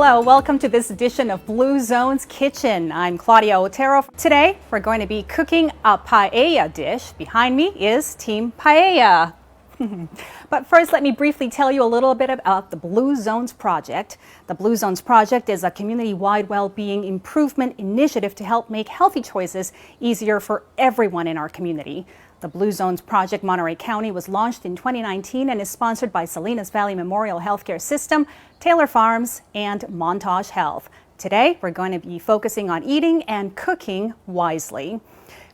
Hello, welcome to this edition of Blue Zone's Kitchen. I'm Claudia Otero. Today, we're going to be cooking a paella dish. Behind me is Team Paella. But first, let me briefly tell you a little bit about the Blue Zones Project. The Blue Zones Project is a community-wide well-being improvement initiative to help make healthy choices easier for everyone in our community. The Blue Zones Project Monterey County was launched in 2019 and is sponsored by Salinas Valley Memorial Healthcare System, Taylor Farms, and Montage Health. Today, we're going to be focusing on eating and cooking wisely.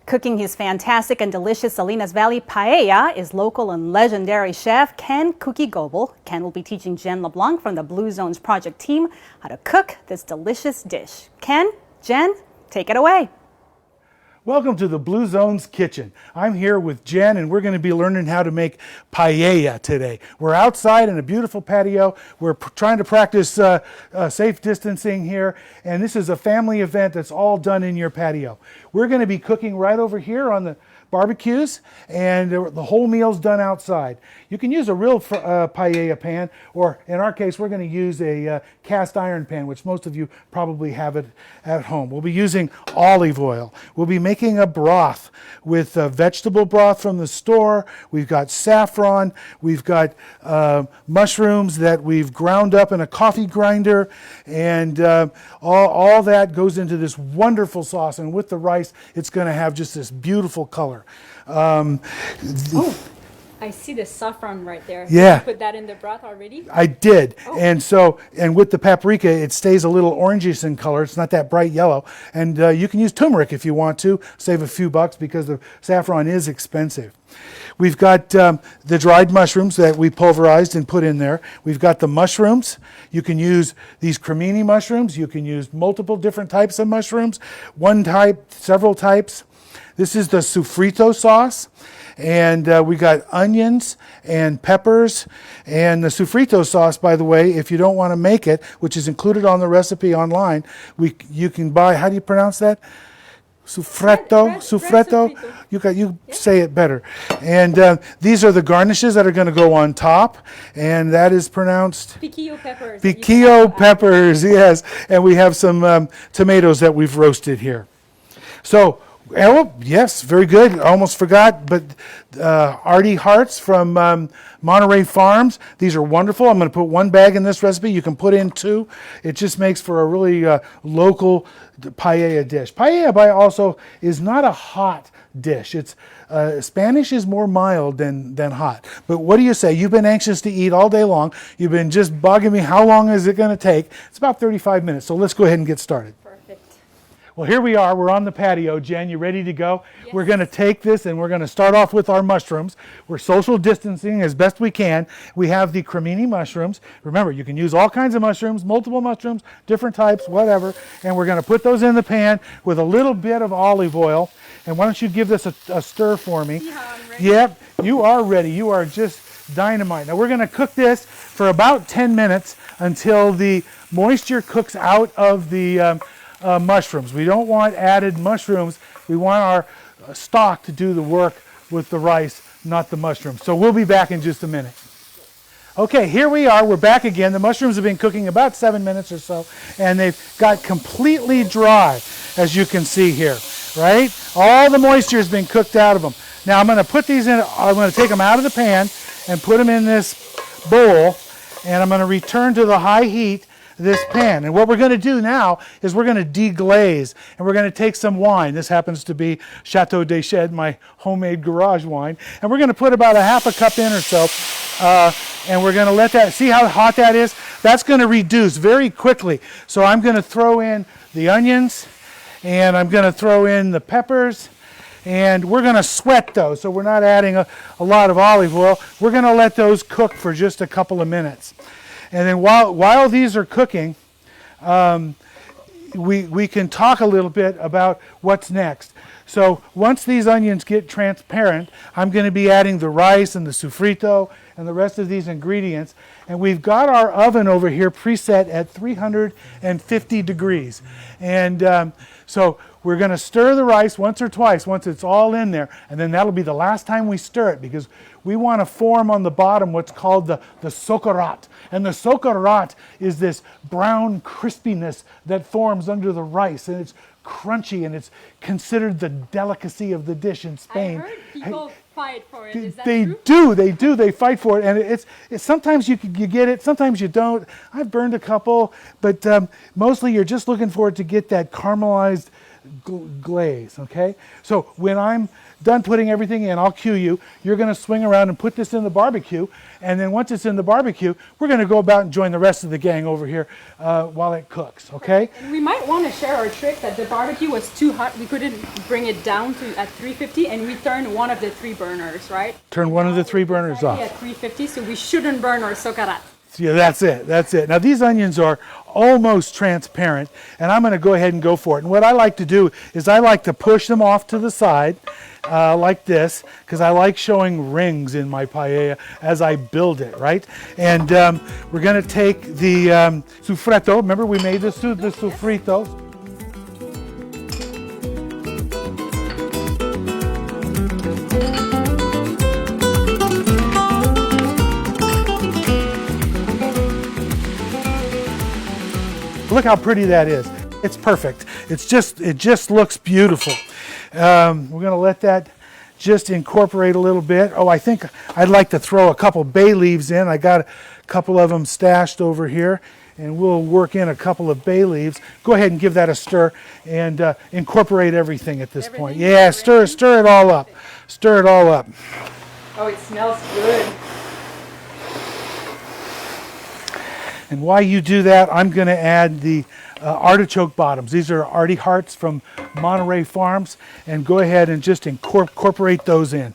Cooking his fantastic and delicious Salinas Valley paella is local and legendary chef Ken Cookie Goebel. Ken will be teaching Jen LeBlanc from the Blue Zones Project team how to cook this delicious dish. Ken, Jen, take it away. Welcome to the Blue Zones Kitchen. I'm here with Jen and we're going to be learning how to make paella today. We're outside in a beautiful patio. We're trying to practice safe distancing here, and this is a family event that's all done in your patio. We're going to be cooking right over here on the barbecues, and the whole meal's done outside. You can use a real paella pan, or in our case, we're going to use a cast iron pan, which most of you probably have it at home. We'll be using olive oil. We'll be making a broth with vegetable broth from the store. We've got saffron. We've got mushrooms that we've ground up in a coffee grinder, and all that goes into this wonderful sauce. And with the rice, it's going to have just this beautiful color. Oh, I see the saffron right there. Yeah. Did you put that in the broth already? I did. Oh. And with the paprika, it stays a little orangish in color. It's not that bright yellow. And you can use turmeric if you want to, save a few bucks because the saffron is expensive. We've got the dried mushrooms that we pulverized and put in there. We've got the mushrooms. You can use these cremini mushrooms. You can use multiple different types of mushrooms. One type, several types. This is the sofrito sauce, and we got onions and peppers. And the sofrito sauce, by the way, if you don't want to make it, which is included on the recipe online, you can buy, how do you pronounce that? Sofrito. You say it better. And these are the garnishes that are going to go on top, and that is pronounced Piquillo peppers. piquillo peppers, yes. And we have some tomatoes that we've roasted here. So, oh, yes, very good. Almost forgot, but Artie Hearts from Monterey Farms. These are wonderful. I'm going to put one bag in this recipe. You can put in two. It just makes for a really local paella dish. Paella also is not a hot dish. It's Spanish is more mild than hot. But what do you say? You've been anxious to eat all day long. You've been just bugging me. How long is it going to take? It's about 35 minutes. So let's go ahead and get started. Perfect. Well, here we are. We're on the patio. Jen, you ready to go? Yes. We're going to take this and we're going to start off with our mushrooms. We're social distancing as best we can. We have the cremini mushrooms. Remember, you can use all kinds of mushrooms, multiple mushrooms, different types, whatever. And we're going to put those in the pan with a little bit of olive oil. And why don't you give this a stir for me? Yeah, I'm ready. Yep, you are ready. You are just dynamite. Now we're going to cook this for about 10 minutes until the moisture cooks out of the mushrooms. We don't want added mushrooms. We want our stock to do the work with the rice, not the mushrooms. So we'll be back in just a minute. Okay, here we are. We're back again. The mushrooms have been cooking about 7 minutes or so, and they've got completely dry, as you can see here, right? All the moisture has been cooked out of them. Now I'm going to put these in, I'm going to take them out of the pan and put them in this bowl, and I'm going to return to the high heat this pan. And what we're going to do now is we're going to deglaze, and we're going to take some wine. This happens to be Chateau des Ched, my homemade garage wine. And we're going to put about a half a cup in or so, and we're going to let that, see how hot that is? That's going to reduce very quickly. So I'm going to throw in the onions, and I'm going to throw in the peppers, and we're going to sweat those. So we're not adding a lot of olive oil. We're going to let those cook for just a couple of minutes. And then while these are cooking, we can talk a little bit about what's next. So once these onions get transparent, I'm going to be adding the rice and the sofrito and the rest of these ingredients. And we've got our oven over here preset at 350 degrees. And so we're going to stir the rice once or twice, once it's all in there, and then that'll be the last time we stir it, because we want to form on the bottom what's called the sokarat. And the sokarat is this brown crispiness that forms under the rice, and it's crunchy, and it's considered the delicacy of the dish in Spain. I heard people fight for it. Is that They true? do. They fight for it, and it's sometimes you get it, sometimes you don't. I've burned a couple, but mostly you're just looking for it to get that caramelized glaze. Okay, so when I'm done putting everything in, I'll cue you. You're going to swing around and put this in the barbecue, and then once it's in the barbecue, we're going to go about and join the rest of the gang over here while it cooks. Okay. And we might want to share our trick that the barbecue was too hot. We couldn't bring it down to at 350, and we turned one of the 3 burners, right? Turn one of the 3 burners off. At 350, so we shouldn't burn our sokarat. Yeah, that's it. Now these onions are almost transparent, and I'm going to go ahead and go for it. And what I like to do is I like to push them off to the side like this, because I like showing rings in my paella as I build it, right? And we're going to take the sofrito. Remember we made the sofrito. Look how pretty that is. It's perfect. It just looks beautiful. We're going to let that just incorporate a little bit. Oh, I think I'd like to throw a couple bay leaves in. I got a couple of them stashed over here, and we'll work in a couple of bay leaves. Go ahead and give that a stir and incorporate everything at this point. Yeah, stir it all up. Stir it all up. Oh, it smells good. And while you do that, I'm going to add the artichoke bottoms. These are Artie Hearts from Monterey Farms, and go ahead and just incorporate those in.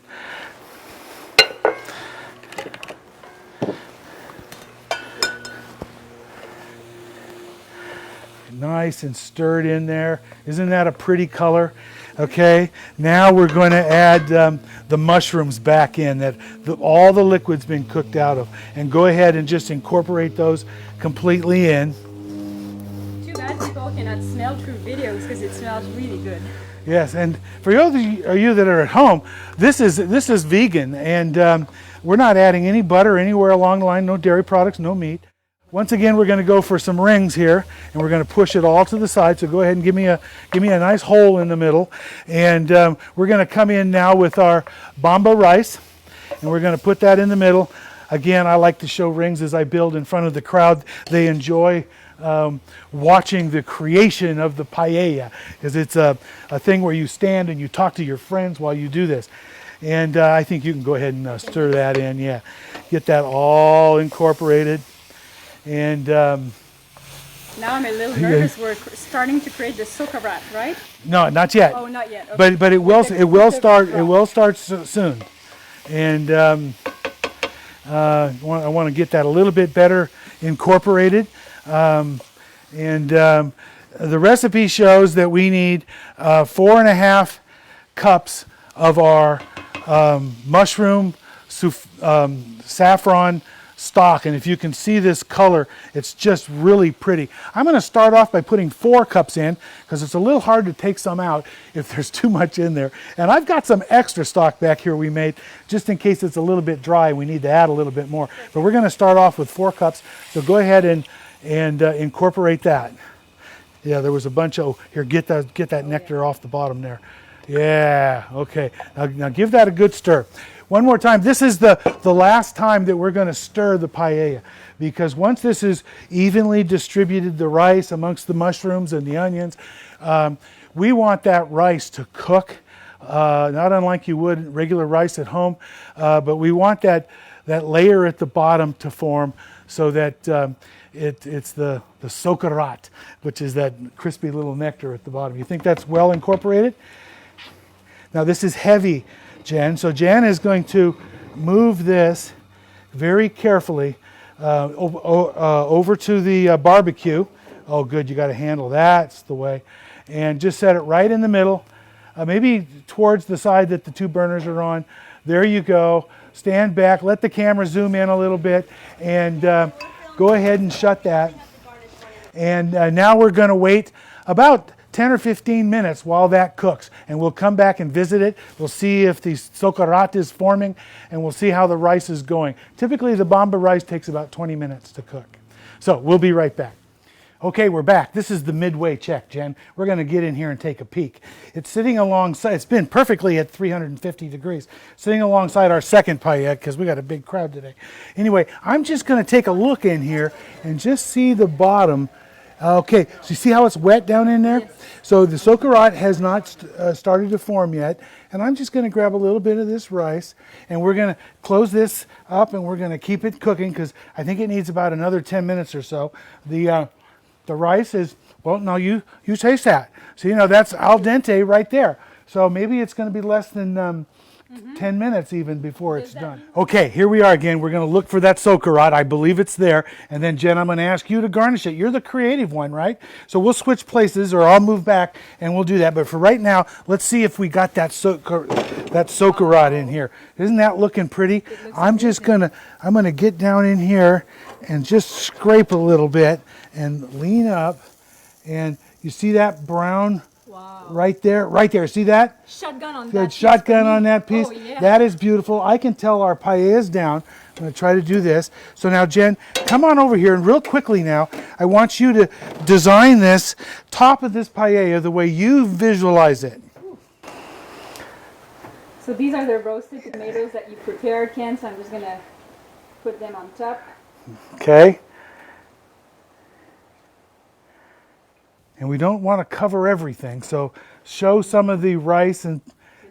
Nice and stirred in there. Isn't that a pretty color? Okay, now we're going to add the mushrooms back in that all the liquid's been cooked out of, and go ahead and just incorporate those completely in. Too bad people cannot smell through videos because it smells really good. Yes, and for those of you that are at home, this is vegan, and we're not adding any butter anywhere along the line, no dairy products, no meat. Once again, we're going to go for some rings here, and we're going to push it all to the side. So go ahead and give me a nice hole in the middle, and we're going to come in now with our bamba rice, and we're going to put that in the middle. Again, I like to show rings as I build in front of the crowd. They enjoy watching the creation of the paella, because it's a thing where you stand and you talk to your friends while you do this. And I think you can go ahead and stir that in. Yeah, get that all incorporated. And now I'm a little nervous. We're starting to create the sokarat, right? No, not yet. Oh, not yet. Okay. But it will start soon. And I want to get that a little bit better incorporated. The recipe shows that we need 4.5 cups of our mushroom saffron stock, and if you can see this color, it's just really pretty. I'm going to start off by putting 4 cups in, because it's a little hard to take some out if there's too much in there. And I've got some extra stock back here we made, just in case it's a little bit dry, we need to add a little bit more. But we're going to start off with 4 cups, so go ahead and incorporate that. Yeah, there was a bunch of, here, get that nectar off the bottom there. Yeah, okay. Now give that a good stir. One more time. This is the last time that we're going to stir the paella, because once this is evenly distributed, the rice amongst the mushrooms and the onions, we want that rice to cook, not unlike you would regular rice at home, but we want that layer at the bottom to form, so that it's the sokarat, which is that crispy little nectar at the bottom. You think that's well incorporated? Now this is heavy, Jen. So Jen is going to move this very carefully over to the barbecue. Oh, good, you got to handle that. That's the way. And just set it right in the middle, maybe towards the side that the 2 burners are on. There you go. Stand back, let the camera zoom in a little bit, and go ahead and shut that. And now we're going to wait about 10 or 15 minutes while that cooks, and we'll come back and visit it. We'll see if the socarat is forming, and we'll see how the rice is going. Typically, the bomba rice takes about 20 minutes to cook. So we'll be right back. Okay, we're back. This is the midway check, Jen. We're going to get in here and take a peek. It's sitting alongside, it's been perfectly at 350 degrees, sitting alongside our second paella because we got a big crowd today. Anyway, I'm just going to take a look in here and just see the bottom. Okay, so you see how it's wet down in there? Yes. So the socarat has not started to form yet, and I'm just going to grab a little bit of this rice, and we're going to close this up, and we're going to keep it cooking because I think it needs about another 10 minutes or so. The rice is, well, no, you taste that. So, you know, that's al dente right there. So maybe it's going to be less than 10 minutes even before it's done. Okay, here we are again. We're going to look for that socarat. I believe it's there. And then, Jen, I'm going to ask you to garnish it. You're the creative one, right? So we'll switch places, or I'll move back and we'll do that. But for right now, let's see if we got that socarat in here. Isn't that looking pretty? I'm going to get down in here and just scrape a little bit and lean up, and you see that brown? Wow. Right there. See that? Shotgun on Good that shotgun on that piece. Oh, yeah. That is beautiful. I can tell our paella is down. I'm going to try to do this. So now, Jen, come on over here, and real quickly now, I want you to design this top of this paella the way you visualize it. So these are the roasted tomatoes that you prepared, Ken, so I'm just going to put them on top. Okay. And we don't want to cover everything, so show some of the rice and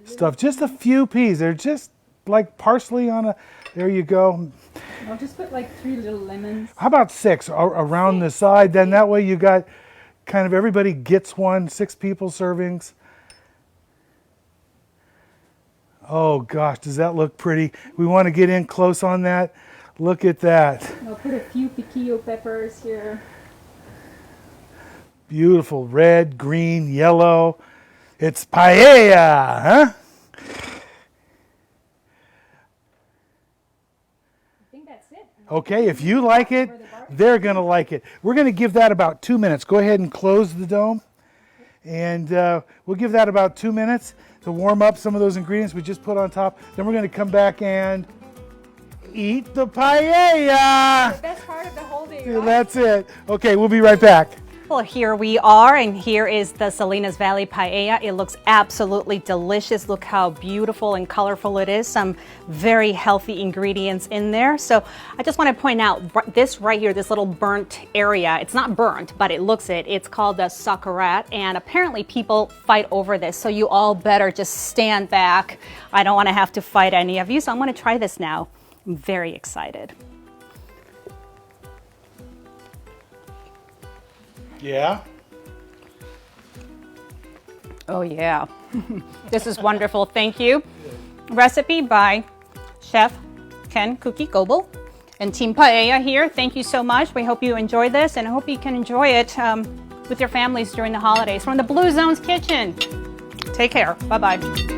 stuff. Just a few peas. They're just like parsley on a, there you go. I'll just put like 3 little lemons. How about 6 around the side? Then that way you got kind of everybody gets one, 6 people servings. Oh gosh, does that look pretty? We want to get in close on that. Look at that. I'll put a few piquillo peppers here. Beautiful red, green, yellow. It's paella, huh? I think that's it. Okay, if you like it, they're going to like it. We're going to give that about 2 minutes. Go ahead and close the dome. And we'll give that about 2 minutes to warm up some of those ingredients we just put on top. Then we're going to come back and eat the paella. The best part of the whole day, Yeah, right? that's it. Okay, we'll be right back. Well, here we are, and here is the Salinas Valley Paella. It looks absolutely delicious. Look how beautiful and colorful it is. Some very healthy ingredients in there. So I just want to point out this right here, this little burnt area. It's not burnt, but it looks it. It's called the socarat, and apparently people fight over this. So you all better just stand back. I don't want to have to fight any of you, so I'm going to try this now. I'm very excited. Yeah? Oh yeah, this is wonderful, thank you. Recipe by Chef Ken Cookie Goebel and Team Paella here. Thank you so much. We hope you enjoy this, and I hope you can enjoy it with your families during the holidays from the Blue Zone's Kitchen. Take care, bye-bye.